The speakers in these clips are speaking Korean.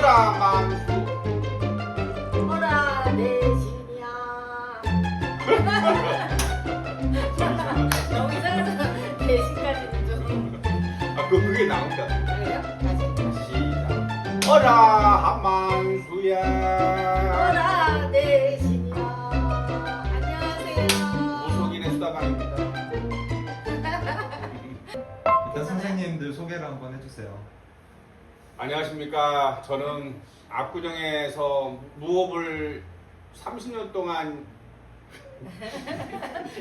어라 만수. 어라 내 신이야. 너무 이상하잖아. 대신까지는 좀. 그게 나온다. 그래요? 다시. 시작. 어라 만수야. 어라 내 신이야. 안녕하세요. 무속인의 수다방입니다. 일단 선생님들 소개를 한번 해주세요. 안녕하십니까. 저는 압구정에서 무업을 30년 동안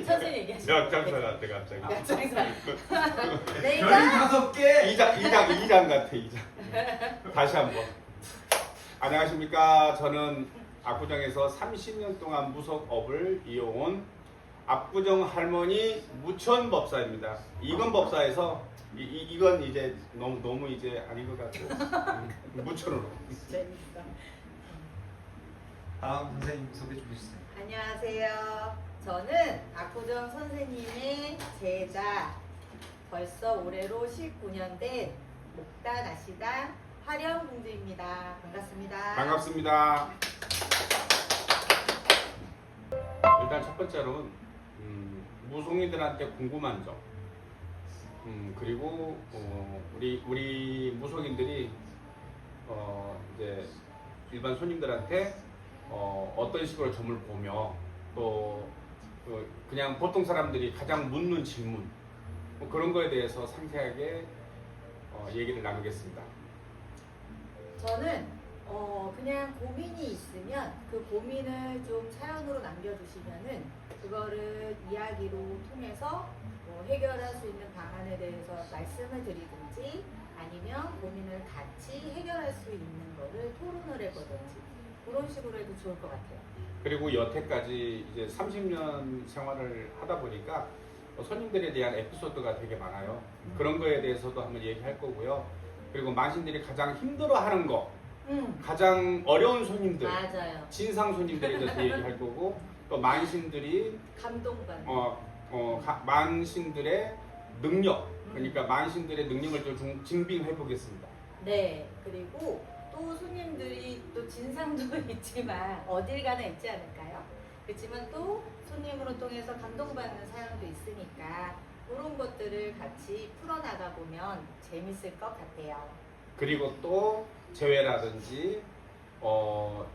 선생님 얘기하시죠. 역장사 같아 갑자기. 약장사. 별이 내가 5개! 2장 같아 2장. 다시 한번. 안녕하십니까. 저는 압구정에서 30년 동안 무속업을 이어온 압구정 할머니 무천법사입니다. 이건 법사에서 이건 이제 너무 이제 아닌 것 같고 무천으로. 재밌어. 다음 선생님 소개 좀 해주세요. 안녕하세요. 저는 압구정 선생님의 제자, 벌써 올해로 19년 된 목단 아시당 화령공주입니다. 반갑습니다. 반갑습니다. 일단 첫 번째로는 무속인들한테 궁금한 점. 그리고 우리 무속인들이 이제 일반 손님들한테 어떤 식으로 점을 보며 또 그냥 보통 사람들이 가장 묻는 질문 뭐 그런 거에 대해서 상세하게 얘기를 나누겠습니다. 저는 그냥 고민이 있으면 그 고민을 좀 사연으로 남겨주시면은 그거를 이야기로 통해서 뭐 해결할 수 있는 방안에 대해서 말씀을 드리든지 아니면 고민을 같이 해결할 수 있는 거를 토론을 해보든지 그런 식으로 해도 좋을 것 같아요. 그리고 여태까지 이제 30년 생활을 하다 보니까 손님들에 대한 에피소드가 되게 많아요. 그런 거에 대해서도 한번 얘기할 거고요. 그리고 만신들이 가장 힘들어하는 거, 가장 어려운 손님들, 맞아요. 진상 손님들에 대해서 얘기할 거고, 또 만신들이 감동받는. 만신들의 능력, 그러니까 만신들의 능력을 좀 증빙해 보겠습니다. 네. 그리고 또 손님들이 또 진상도 있지만 어딜 가나 있지 않을까요? 그렇지만 또 손님으로 통해서 감동받는 사연도 있으니까 그런 것들을 같이 풀어나가 보면 재밌을 것 같아요. 그리고 또 재회라든지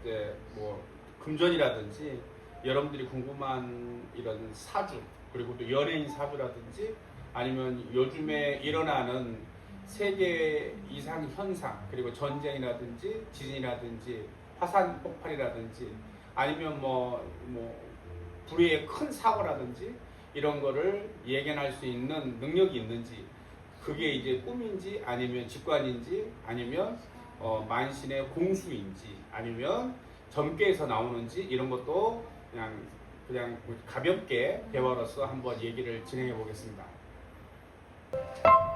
이제 뭐 금전이라든지 여러분들이 궁금한 이런 사주, 그리고 또 연예인 사주라든지 아니면 요즘에 일어나는 세계 이상 현상, 그리고 전쟁이라든지 지진이라든지 화산 폭발이라든지 아니면 뭐 불의의 큰 사고라든지 이런 거를 예견할 수 있는 능력이 있는지, 그게 이제 꿈인지 아니면 직관인지 아니면 만신의 공수인지 아니면 점괘에서 나오는지 이런 것도 그냥 가볍게 대화로서 한번 얘기를 진행해 보겠습니다.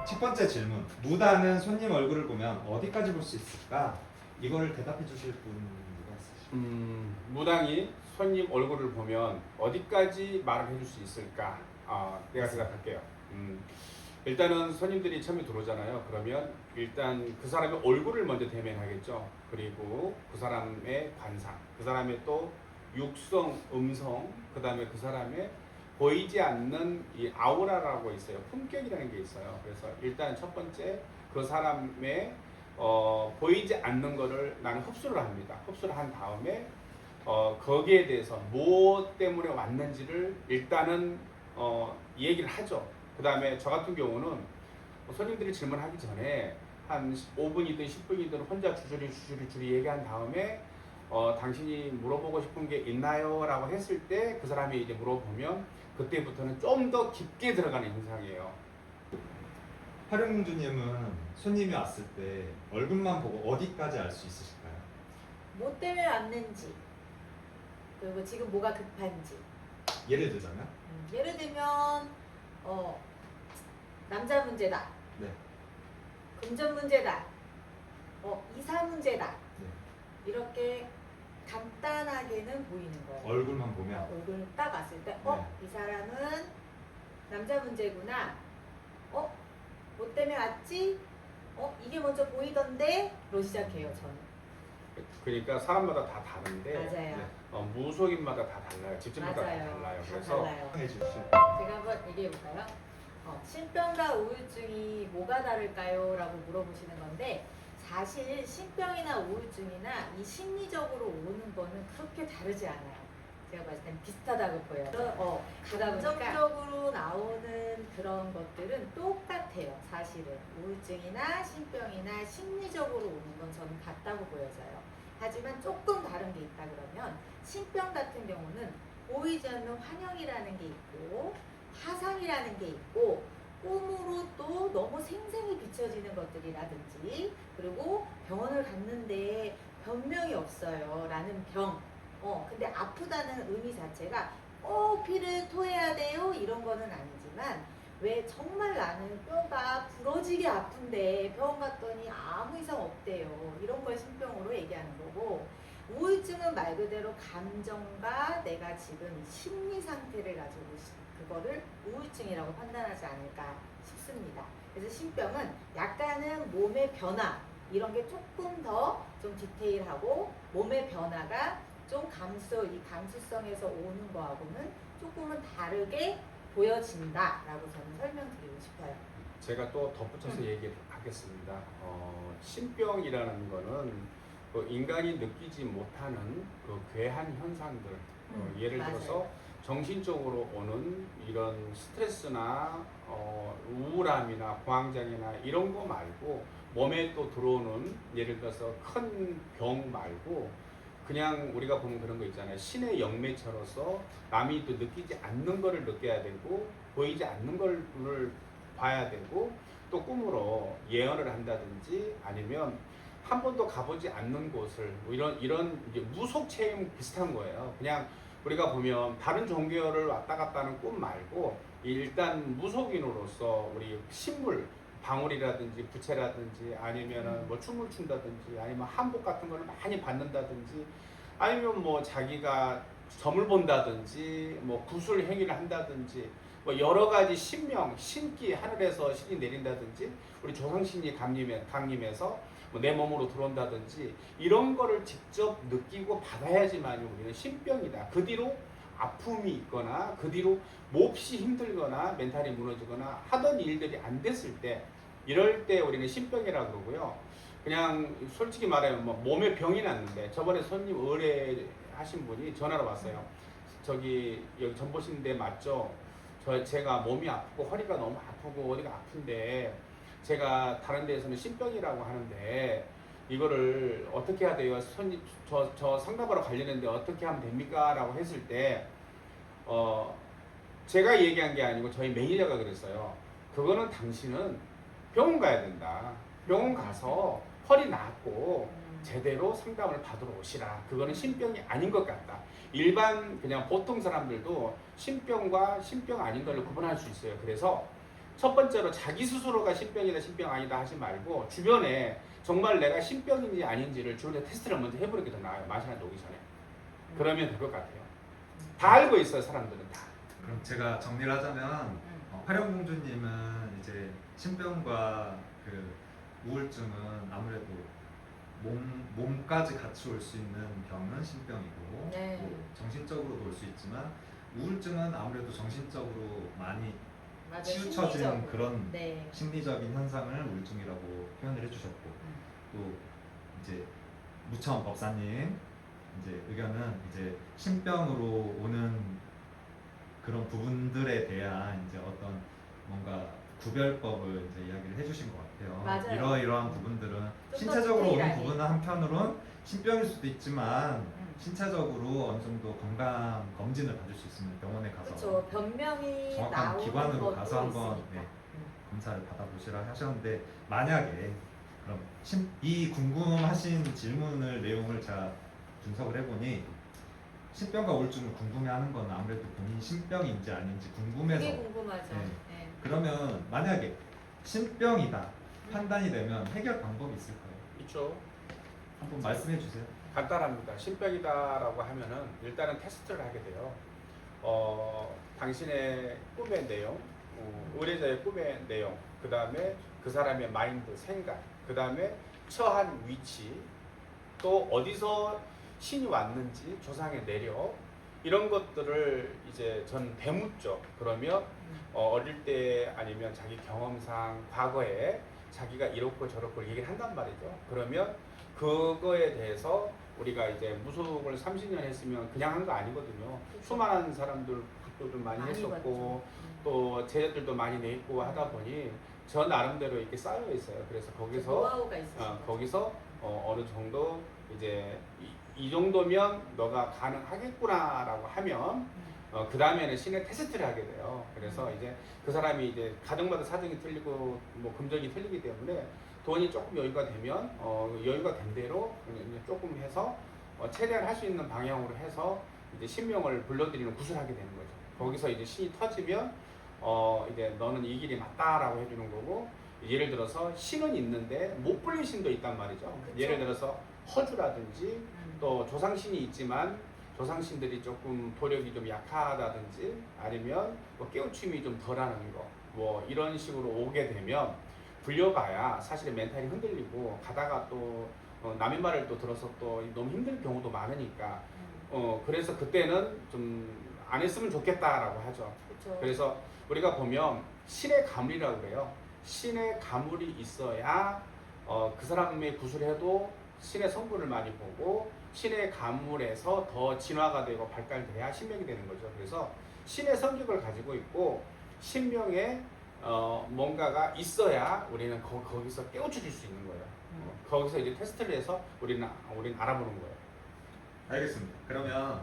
첫 번째 질문. 무다는 손님 얼굴을 보면 어디까지 볼 수 있을까? 이거를 대답해 주실 분 누가 있으실까요? 무당이 손님 얼굴을 보면 어디까지 말을 해줄 수 있을까? 내가 대답할게요. 일단은 손님들이 처음에 들어오잖아요. 그러면 일단 그 사람의 얼굴을 먼저 대면하겠죠. 그리고 그 사람의 관상, 그 사람의 또 육성, 음성, 그 다음에 그 사람의 보이지 않는 이 아우라라고 있어요. 품격이라는 게 있어요. 그래서 일단 첫 번째 그 사람의 보이지 않는 거를 나는 흡수를 합니다. 흡수를 한 다음에 거기에 대해서 뭐 때문에 왔는지를 일단은 얘기를 하죠. 그 다음에 저 같은 경우는 손님들이 질문하기 전에 한 5분이든 10분이든 혼자 주저리 얘기한 다음에 당신이 물어보고 싶은 게 있나요? 라고 했을 때 그 사람이 이제 물어보면 그때부터는 좀 더 깊게 들어가는 현상이에요. 화령공주님은 손님이 왔을 때 얼굴만 보고 어디까지 알 수 있으실까요? 뭐 때문에 왔는지 그리고 지금 뭐가 급한지. 예를 들자면? 예를 들면 남자 문제다. 네. 금전 문제다. 이사 문제다. 네. 이렇게 간단하게는 보이는 거예요. 얼굴만 보면? 얼굴 딱 왔을 때, 이 사람은 남자 문제구나. 뭐 때문에 왔지? 이게 먼저 보이던데? 로 시작해요, 저는. 그러니까 사람마다 다 다른데 맞아요. 네. 무속인마다 다 달라요. 집집마다 다 맞아요. 달라요. 다 그래서 달라요. 해주시 제가 한번 얘기해 볼까요? 신병과 우울증이 뭐가 다를까요? 라고 물어보시는 건데 사실 신병이나 우울증이나 이 심리적으로 오는 거는 그렇게 다르지 않아요. 제가 봤을 땐 비슷하다고 보여요. 감정적으로 나오는 그런 것들은 똑같아요. 사실은 우울증이나 신병이나 심리적으로 오는 건 저는 같다고 보여져요. 하지만 조금 다른 게 있다 그러면 신병 같은 경우는 보이지 않는 환영이라는 게 있고 화상이라는 게 있고 꿈으로 또 너무 생생히 비춰지는 것들이라든지 그리고 병원을 갔는데 변명이 없어요 라는 병 근데 아프다는 의미 자체가 꼭 피를 토해야 돼요 이런 거는 아니지만 왜 정말 나는 뼈가 부러지게 아픈데 병원 갔더니 아무 이상 없대요 이런 걸 신병으로 얘기하는 거고 우울증은 말 그대로 감정과 내가 지금 심리 상태를 가지고 그거를 우울증이라고 판단하지 않을까 싶습니다. 그래서 신병은 약간은 몸의 변화 이런 게 조금 더 좀 디테일하고 몸의 변화가 좀 이 감수성에서 오는 거하고는 조금은 다르게 보여진다라고 저는 설명드리고 싶어요. 제가 또 덧붙여서 얘기하겠습니다. 신병이라는 거는 그 인간이 느끼지 못하는 그 괴한 현상들, 예를 맞아요. 들어서 정신적으로 오는 이런 스트레스나 우울함이나 공황장애나 이런 거 말고 몸에 또 들어오는 예를 들어서 큰 병 말고 그냥 우리가 보면 그런 거 있잖아요. 신의 영매처로서 남이 또 느끼지 않는 거를 느껴야 되고 보이지 않는 걸 봐야 되고 또 꿈으로 예언을 한다든지 아니면 한 번도 가보지 않는 곳을 뭐 이런 이제 무속 체험 비슷한 거예요. 그냥 우리가 보면 다른 종교를 왔다 갔다 하는 꿈 말고 일단 무속인으로서 우리 신물 방울이라든지 부채라든지 아니면은 뭐 춤을 춘다든지 아니면 한복 같은 걸 많이 받는다든지 아니면 뭐 자기가 점을 본다든지 뭐 구술 행위를 한다든지 뭐 여러 가지 신명, 신기 하늘에서 신이 내린다든지 우리 조상신이 강림해서 뭐 내 몸으로 들어온다든지 이런 거를 직접 느끼고 받아야지만 우리는 신병이다. 그 뒤로 아픔이 있거나 그 뒤로 몹시 힘들거나 멘탈이 무너지거나 하던 일들이 안 됐을 때 이럴 때 우리는 신병이라고 그러고요. 그냥 솔직히 말하면 뭐 몸에 병이 났는데 저번에 손님 의뢰하신 분이 전화로 왔어요. 저기 여기 전보신데 맞죠? 제가 몸이 아프고 허리가 너무 아프고 어디가 아픈데 제가 다른 데에서는 신병이라고 하는데 이거를 어떻게 해야 돼요? 손님 저 상담하러 가려는데 어떻게 하면 됩니까? 라고 했을 때 제가 얘기한 게 아니고 저희 매니저가 그랬어요. 그거는 당신은 병원 가야 된다. 병원 가서 허리 나았고 제대로 상담을 받으러 오시라. 그거는 신병이 아닌 것 같다. 일반 그냥 보통 사람들도 신병과 신병 아닌 걸 구분할 수 있어요. 그래서 첫 번째로 자기 스스로가 신병이다 신병 아니다 하지 말고 주변에 정말 내가 신병인지 아닌지를 주변에 테스트를 먼저 해보는 게 더 나아요. 마시한테 오기 전에. 그러면 될 것 같아요. 다 알고 있어요. 사람들은 다. 그럼 제가 정리를 하자면 화룡공주님은 이제 신병과 그 우울증은 아무래도 몸까지 같이 올 수 있는 병은 신병이고 네. 뭐 정신적으로도 올 수 있지만 우울증은 아무래도 정신적으로 많이 맞아요. 치우쳐진 심리적으로. 그런 네. 심리적인 현상을 우울증이라고 표현을 해주셨고 또 이제 무천 법사님 이제 의견은 이제 신병으로 오는 그런 부분들에 대한 이제 어떤 뭔가 구별법을 이제 이야기를 해주신 것 같아요. 맞아요. 이러이러한 부분들은 더 신체적으로 오는 디테일하게. 부분은 한편으로는 신병일 수도 있지만 신체적으로 어느 정도 건강 검진을 받을 수 있으면 병원에 가서 그렇죠. 변명이 정확한 나오는 기관으로 것도 가서 한번 있으니까. 네, 검사를 받아보시라 하셨는데 만약에 그럼 이 궁금하신 질문을 내용을 제가 분석을 해보니 신병과 우울증을 궁금해하는 건 아무래도 본인 신병인지 아닌지 궁금해서 그게 궁금하죠. 네. 네. 그러면 만약에 신병이다 판단이 되면 해결 방법이 있을까요? 있죠. 한번 말씀해 주세요. 간단합니다. 신병이다라고 하면은 일단은 테스트를 하게 돼요. 당신의 꿈의 내용, 의뢰자의 꿈의 내용, 그 다음에 그 사람의 마인드, 생각, 그 다음에 처한 위치, 또 어디서 신이 왔는지 조상의 내력 이런 것들을 이제 전 되묻죠. 그러면 어릴 때 아니면 자기 경험상 과거에 자기가 이렇고 저렇고 얘기를 한단 말이죠. 그러면 그거에 대해서 우리가 이제 무속을 30년 했으면 그냥 한 거 아니거든요. 그쵸. 수많은 사람들 도 많이 많이 했었고 봤죠. 또 제자들도 많이 냈고 하다 보니 저 나름대로 이렇게 쌓여 있어요. 그래서 거기서 노하우가 있어요. 거기서 어느 정도 이제 이 정도면 너가 가능하겠구나라고 하면 그 다음에는 신의 테스트를 하게 돼요. 그래서 이제 그 사람이 이제 가정마다 사정이 틀리고 뭐 금전이 틀리기 때문에 돈이 조금 여유가 되면 여유가 된 대로 이제 조금 해서 최대한 할 수 있는 방향으로 해서 이제 신명을 불러들이는 구슬을 하게 되는 거죠. 거기서 이제 신이 터지면 이제 너는 이 길이 맞다라고 해주는 거고, 예를 들어서 신은 있는데 못 불린 신도 있단 말이죠. 그쵸. 예를 들어서 허주라든지 또 조상신이 있지만 조상신들이 조금 도력이 좀 약하다든지 아니면 뭐 깨우침이 좀 덜하는 거 뭐 이런 식으로 오게 되면 불려봐야 사실은 멘탈이 흔들리고 가다가 또 남의 말을 또 들어서 또 너무 힘들 경우도 많으니까 그래서 그때는 좀 안 했으면 좋겠다라고 하죠. 그렇죠. 그래서 우리가 보면 신의 가물이라고 그래요. 신의 가물이 있어야 그 사람의 구술해도 신의 성분을 많이 보고 신의 가물에서 더 진화가 되고 발달돼야 신명이 되는 거죠. 그래서 신의 성격을 가지고 있고 신명에 뭔가가 있어야 우리는 거기서 깨우쳐질 수 있는 거예요. 거기서 이제 테스트를 해서 우리는 알아보는 거예요. 알겠습니다. 그러면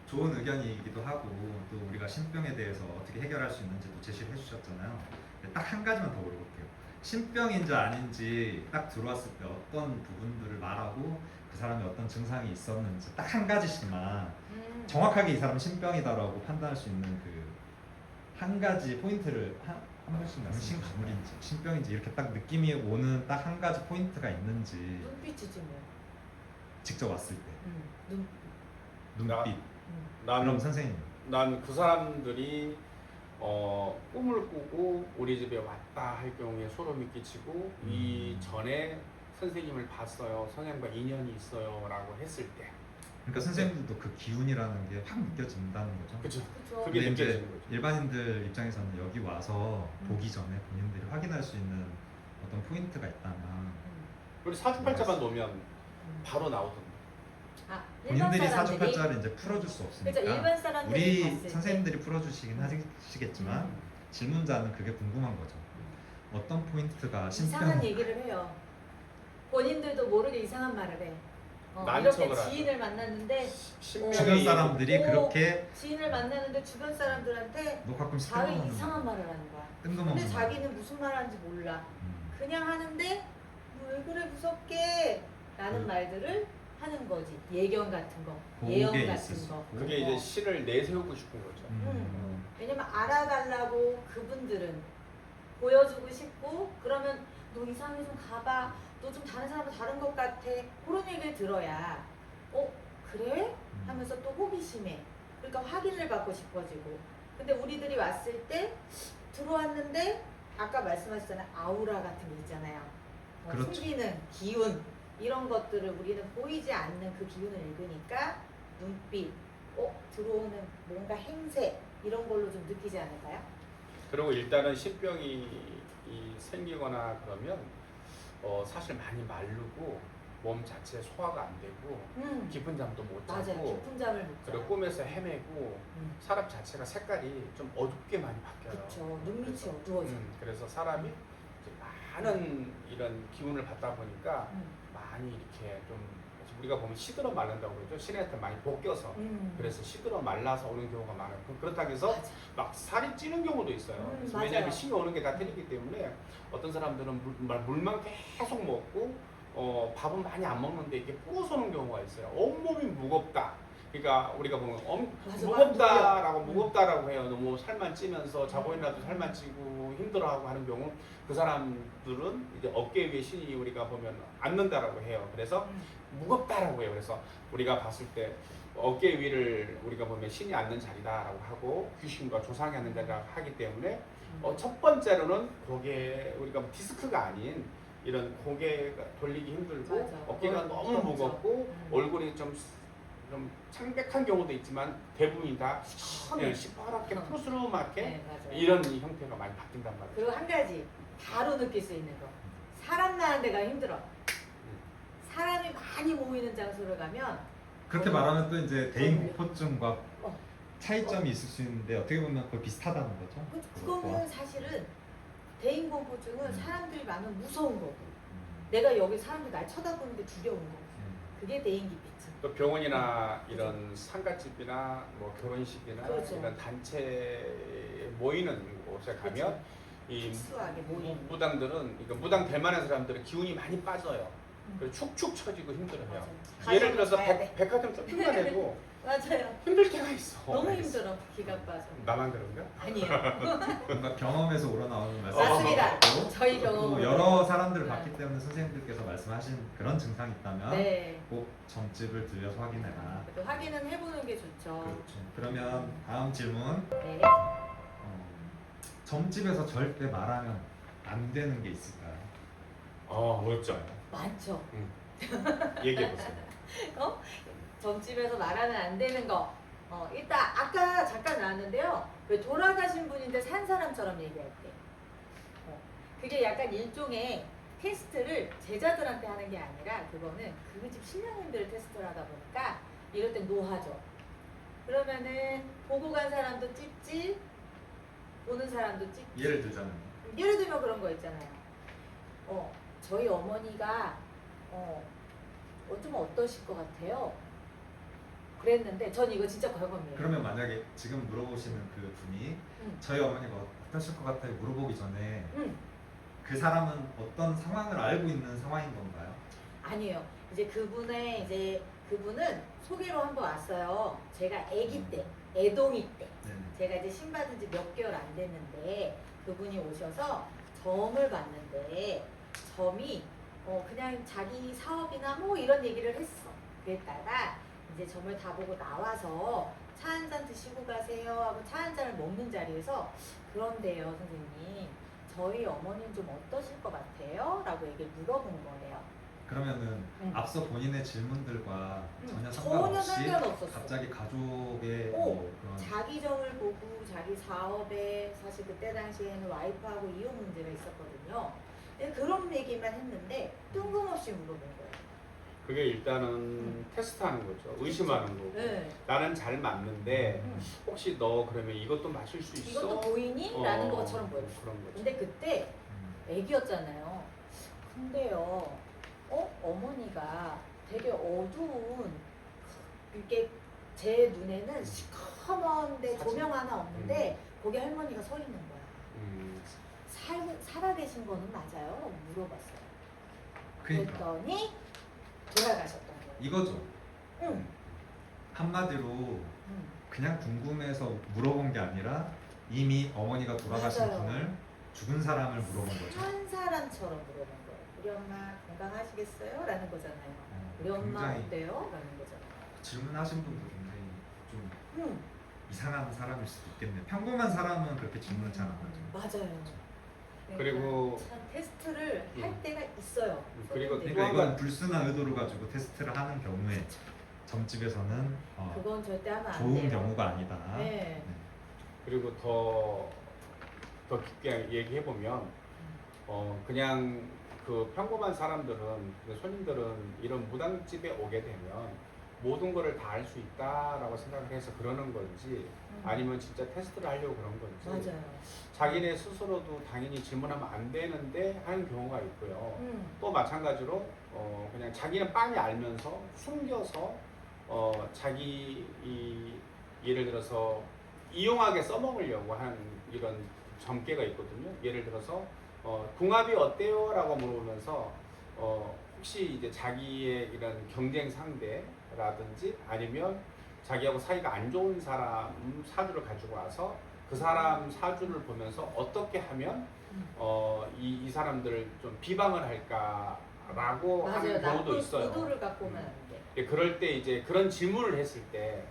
좋은 의견이기도 하고 또 우리가 신병에 대해서 어떻게 해결할 수 있는지도 제시를 해주셨잖아요. 딱 한 가지만 더 물어볼게요. 신병인지 아닌지 딱 들어왔을 때 어떤 부분들을 말하고 그 사람이 어떤 증상이 있었는지 딱 한 가지씩만 정확하게 이 사람은 신병이다라고 판단할 수 있는 그 한 가지 포인트를 한 번씩 말씀해 신가물인지 신병인지 이렇게 딱 느낌이 오는 딱 한 가지 포인트가 있는지 눈빛이지 뭐. 직접 왔을 때 눈빛. 그럼 선생님. 난 그 사람들이 꿈을 꾸고 우리 집에 왔다 할 경우에 소름이 끼치고 이 전에 선생님을 봤어요, 선생님과 인연이 있어요 라고 했을 때, 그러니까 선생님들도 그 기운이라는 게 확 느껴진다는 거죠. 그렇죠. 그렇죠. 그게 근데 이제 느껴지는 거죠. 일반인들 입장에서는 여기 와서 보기 전에 본인들이 확인할 수 있는 어떤 포인트가 있다면 우리 사주팔자만 놓으면 바로 나오던데. 일반 본인들이 사람들이 사주팔자를 이제 풀어줄 수 없으니까 그렇죠. 일반 사람들이 우리 봤을 때. 선생님들이 풀어주시긴 하시겠지만 질문자는 그게 궁금한 거죠. 어떤 포인트가 이상한 얘기를 해요. 본인들도 모르게 이상한 말을 해. 난척을 이렇게 하죠. 지인을 만났는데 신명이 주변 사람들이 오, 그렇게 지인을 만나는데 주변 사람들한테 너 가끔씩 자기 뜬금없는 이상한 말, 말을 하는 거야. 뜬금없는 근데 말. 자기는 무슨 말 하는지 몰라. 음. 그냥 하는데 왜 그래 무섭게 라는 말들을 하는 거지. 예견 같은 거, 예언 그게 같은 있을 수 거. 있고. 그게 이제 신을 내세우고 싶은 거죠. 왜냐면 알아가려고 그분들은 보여주고 싶고, 그러면 너 이상해 좀 가봐, 너 좀 다른 사람과 다른 것 같아, 그런 얘기를 들어야 그래? 하면서 또 호기심에, 그러니까 확인을 받고 싶어지고. 근데 우리들이 왔을 때 들어왔는데 아까 말씀하셨잖아요, 아우라 같은 게 있잖아요. 그렇죠. 숨기는 기운, 이런 것들을 우리는 보이지 않는 그 기운을 읽으니까 눈빛, 들어오는 뭔가 행세, 이런 걸로 좀 느끼지 않을까요? 그리고 일단은 신병이 생기거나 그러면 사실 많이 마르고 몸 자체 소화가 안 되고 깊은 잠도 못 맞아요. 자고 깊은 잠을 못 자. 그리고 꿈에서 헤매고 사람 자체가 색깔이 좀 어둡게 많이 바뀌어요. 그렇죠. 눈밑이 어두워져. 그래서 사람이 이제 많은 이런 기운을 받다 보니까 많이 이렇게 좀 우리가 보면 시들어 마른다고 그러죠. 신한테 많이 볶여서 그래서 시들어 말라서 오는 경우가 많아요. 그렇다고 해서 맞아. 막 살이 찌는 경우도 있어요. 왜냐하면 맞아요. 신이 오는 게 다 틀리기 때문에 어떤 사람들은 물만 계속 먹고 밥은 많이 안 먹는데 이렇게 불어서 오는 경우가 있어요. 온몸이 무겁다. 그러니까 우리가 보면 맞아, 무겁다라고 무겁다라고 해요. 너무 살만 찌면서 자고 일어나도 살만 찌고 힘들어하고 하는 경우, 그 사람들은 이제 어깨 위에 신이 우리가 보면 앉는다라고 해요. 그래서 무겁다라고 해요. 그래서 우리가 봤을 때 어깨 위를 우리가 보면 신이 앉는 자리다라고 하고 귀신과 조상이 앉는 자리라고 하기 때문에 첫 번째로는 거기에 우리가 디스크가 아닌 이런 고개가 돌리기 힘들고 맞아. 어깨가 너무 무겁고 얼굴이 좀 창백한 경우도 있지만 대부분이 다 그냥 시퍼렇게 푸스름하게 네, 맞아요. 이런 형태가 많이 바뀐단 말이에요. 그리고 한 가지 바로 느낄 수 있는 거, 사람 많은 데가 힘들어. 사람이 많이 모이는 장소를 가면 그렇게 말하면 또 이제 대인 어. 공포증과 어. 차이점이 있을 수 있는데 어떻게 보면 거의 비슷하다는 거죠. 그거는 사실은 대인공포증은 음. 사람들이 많으면 무서운 거고, 음. 내가 여기 사람들이 날 쳐다보는 게 두려운 거고, 그게 대인기피증. 또 병원이나 이런 상가집이나 뭐 결혼식이나 그렇죠. 이런 단체 모이는 곳에 가면 그렇죠. 이 특수하게 모이는. 무당들은 그러니까 무당 될 만한 사람들은 기운이 많이 빠져요. 음. 그래서 축축 처지고 힘들어요. 맞아요. 예를 들어서 가야 돼. 백화점 쫓겨가 되고 맞아요. 힘들 때가 있어. 너무 힘들어. 기가 빠져. 나만 그런가? 아니에요. 뭔가 경험에서 우러나오는 맞습니다. 말씀이고 저희 또 경험으로. 여러 사람들을 네. 봤기 때문에 선생님들께서 말씀하신 그런 증상이 있다면 네. 꼭 점집을 들려서 확인해라. 또 확인은 해보는 게 좋죠. 그렇죠. 그러면 다음 질문. 네. 점집에서 절대 말하면 안 되는 게 있을까요? 어렵죠. 많죠. 얘기해 보세요. 점집에서 말하면 안 되는 거. 일단 아까 잠깐 나왔는데요. 왜 돌아가신 분인데 산 사람처럼 얘기할 때. 그게 약간 일종의 테스트를 제자들한테 하는 게 아니라 그거는 그 집 신령님들을 테스트를 하다 보니까 이럴 땐 노하죠. 그러면은 보고 간 사람도 찝찝, 보는 사람도 찝찝. 예를 들자면 예를 들면 그런 거 있잖아요. 저희 어머니가 좀 어떠실 것 같아요? 그랬는데 전 이거 진짜 경험이에요. 그러면 만약에 지금 물어보시는 그 분이 저희 어머니가 어떠실 것 같아요? 물어보기 전에 그 사람은 어떤 상황을 알고 있는 상황인 건가요? 아니에요. 이제 그분은 소개로 한번 왔어요. 제가 아기 때, 애동이 때. 네. 제가 이제 신받은 지 몇 개월 안 됐는데 그분이 오셔서 점을 봤는데 점이 그냥 자기 사업이나 뭐 이런 얘기를 했어. 그랬다가 이제 점을 다 보고 나와서 차 한 잔 드시고 가세요 하고 차 한 잔을 먹는 자리에서 그런데요 선생님 저희 어머니는 좀 어떠실 것 같아요? 라고 얘기를 물어본 거예요. 그러면은 앞서 본인의 질문들과 전혀 전혀 상관없이 상관없었어. 갑자기 가족의 뭐 그런 자기 점을 보고 자기 사업에 사실 그때 당시에는 와이프하고 이혼 문제가 있었거든요. 근데 그런 얘기만 했는데 뜬금없이 물어본 거예요. 그게 일단은 테스트하는 거죠. 의심하는 거고. 네. 나는 잘 맞는데 혹시 너 그러면 이것도 마실 수 있어? 이것도 보이니? 라는 것처럼 보였어. 그런 거죠. 근데 그때 애기였잖아요. 근데요, 어머니가 되게 어두운, 이게 제 눈에는 시커먼데 조명 하나 없는데 거기 할머니가 서 있는 거야. 살아계신 거는 맞아요? 라고 물어봤어요. 그러니까 그랬더니 돌아가셨던 거예요. 이거죠. 응. 한마디로 그냥 궁금해서 물어본 게 아니라 이미 어머니가 돌아가신 맞아요. 분을 죽은 사람을 물어본 거죠. 산 사람처럼 물어본 거예요. 우리 엄마 건강하시겠어요? 라는 거잖아요. 우리 엄마 굉장히 어때요? 라는 거잖아요. 질문하신 분도 굉장히 좀 응. 이상한 사람일 수도 있겠네요. 평범한 사람은 그렇게 질문을 잘 안 하죠. 맞아요. 그리고 참 테스트를 할 때가 있어요. 그리고 손님들이. 그러니까 이건 불순한 의도를 가지고 테스트를 하는 경우에 점집에서는 그건 절대 하면 안 좋은 돼요. 경우가 아니다. 네. 그리고 더 깊게 얘기해 보면 그냥 그 평범한 사람들은 그 손님들은 이런 무당집에 오게 되면 모든 거를 다 알 수 있다라고 생각을 해서 그러는 건지 아니면 진짜 테스트를 하려고 그런 건지 맞아요. 자기네 스스로도 당연히 질문하면 안 되는데 하는 경우가 있고요. 또 마찬가지로 그냥 자기는 빤히 알면서 숨겨서 자기 예를 들어서 이용하게 써먹으려고 하는 이런 점괘가 있거든요. 예를 들어서 궁합이 어때요? 라고 물어보면서 혹시 이제 자기의 이런 경쟁 상대라든지 아니면 자기하고 사이가 안 좋은 사람 사주를 가지고 와서 그 사람 사주를 보면서 어떻게 하면 이 사람들을 좀 비방을 할까라고 하는 경우도 있어요. 의도를 갖고 오면 안 돼. 그럴 때 이제 그런 질문을 했을 때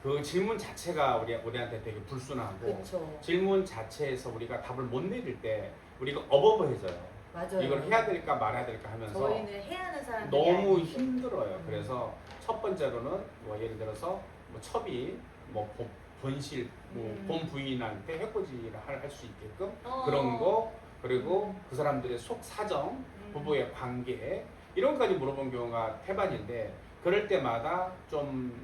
그 질문 자체가 우리한테 되게 불순하고 그쵸. 질문 자체에서 우리가 답을 못 내릴 때 우리가 어버버해져요. 맞아요. 이걸 해야 될까 말아야 될까 하면서 저희는 해야 하는 사람들이 너무 아닌데. 힘들어요. 그래서 첫 번째로는 뭐 예를 들어서 뭐 첩이 뭐 본실 뭐 본 부인한테 해코지를 할 수 있게끔 그런 거, 그리고 그 사람들의 속 사정, 부부의 관계 이런 것까지 물어본 경우가 태반인데, 그럴 때마다 좀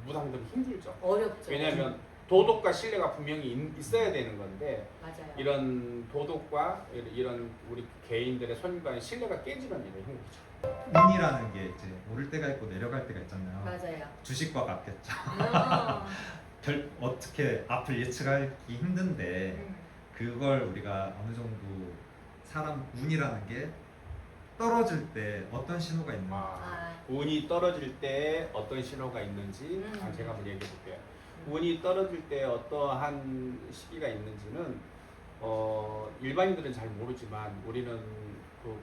무당들이 힘들죠. 어렵죠. 왜냐하면 도덕과 신뢰가 분명히 있어야 되는 건데, 맞아요. 이런 도덕과 이런 우리 개인들의 손님과의 신뢰가 깨지는 일이 힘들죠. 운이라는 게 이제 오를 때가 있고 내려갈 때가 있잖아요. 맞아요. 주식과 같겠죠. 어. 어떻게 앞을 예측하기 힘든데 음. 그걸 우리가 어느 정도 사람 운이라는 게 떨어질 때 어떤 신호가 있는지 운이 떨어질 때 어떤 신호가 있는지 제가 한번 얘기해 볼게요. 운이 떨어질 때 어떠한 시기가 있는지는 일반인들은 잘 모르지만 우리는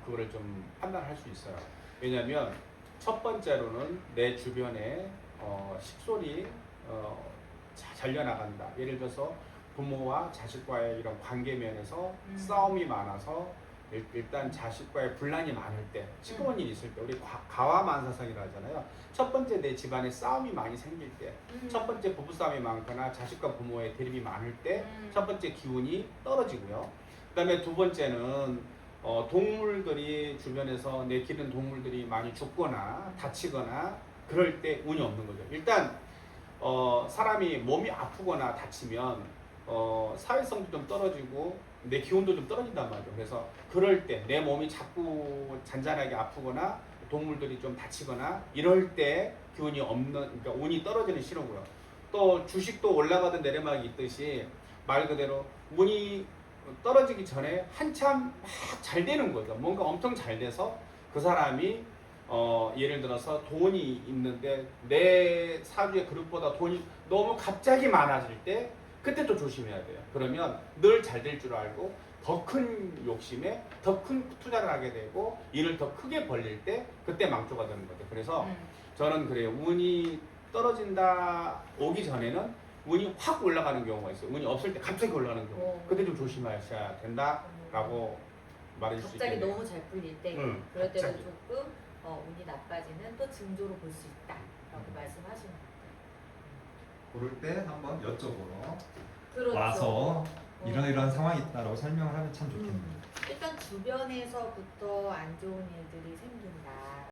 그거를 좀 판단할 수 있어요. 왜냐하면 첫 번째로는 내 주변에 식솔이 잘려나간다. 예를 들어서 부모와 자식과의 이런 관계 면에서 싸움이 많아서 일단 자식과의 분란이 많을 때, 시끄러운 일이 있을 때, 우리 가와만사성이라 하잖아요. 첫 번째 내 집안에 싸움이 많이 생길 때, 첫 번째 부부싸움이 많거나 자식과 부모의 대립이 많을 때 첫 번째 기운이 떨어지고요. 그 다음에 두 번째는 동물들이 주변에서 내 기른 동물들이 많이 죽거나 다치거나 그럴 때 운이 없는 거죠. 일단 사람이 몸이 아프거나 다치면 사회성도 좀 떨어지고 내 기운도 좀 떨어진단 말이죠. 그래서 그럴 때 내 몸이 자꾸 잔잔하게 아프거나 동물들이 좀 다치거나 이럴 때 기운이 없는, 그러니까 운이 떨어지는 신호고요. 또 주식도 올라가던 내리막이 있듯이 말 그대로 운이 떨어지기 전에 한참 막 잘 되는 거죠. 뭔가 엄청 잘 돼서 그 사람이 예를 들어서 돈이 있는데 내 사주의 그룹보다 돈이 너무 갑자기 많아질 때 그때 또 조심해야 돼요. 그러면 늘 잘 될 줄 알고 더 큰 욕심에 더 큰 투자를 하게 되고 일을 더 크게 벌릴 때 그때 망조가 되는 거죠. 그래서 저는 그래요. 운이 떨어진다 오기 전에는 운이 확 올라가는 경우가 있어요. 운이 없을 때 갑자기 올라가는 경우. 그때 좀 조심하셔야 된다라고 말할 수 갑자기 있겠네요. 너무 잘 풀릴 때, 그럴 때는 조금 운이 나빠지는 또 징조로 볼 수 있다라고 말씀하시는 거예요. 그럴 때 한번 여쭤보러 그렇죠. 와서 이런 상황이 있다라고 설명을 하면 참 좋겠네요. 일단 주변에서부터 안 좋은 일들이 생긴다.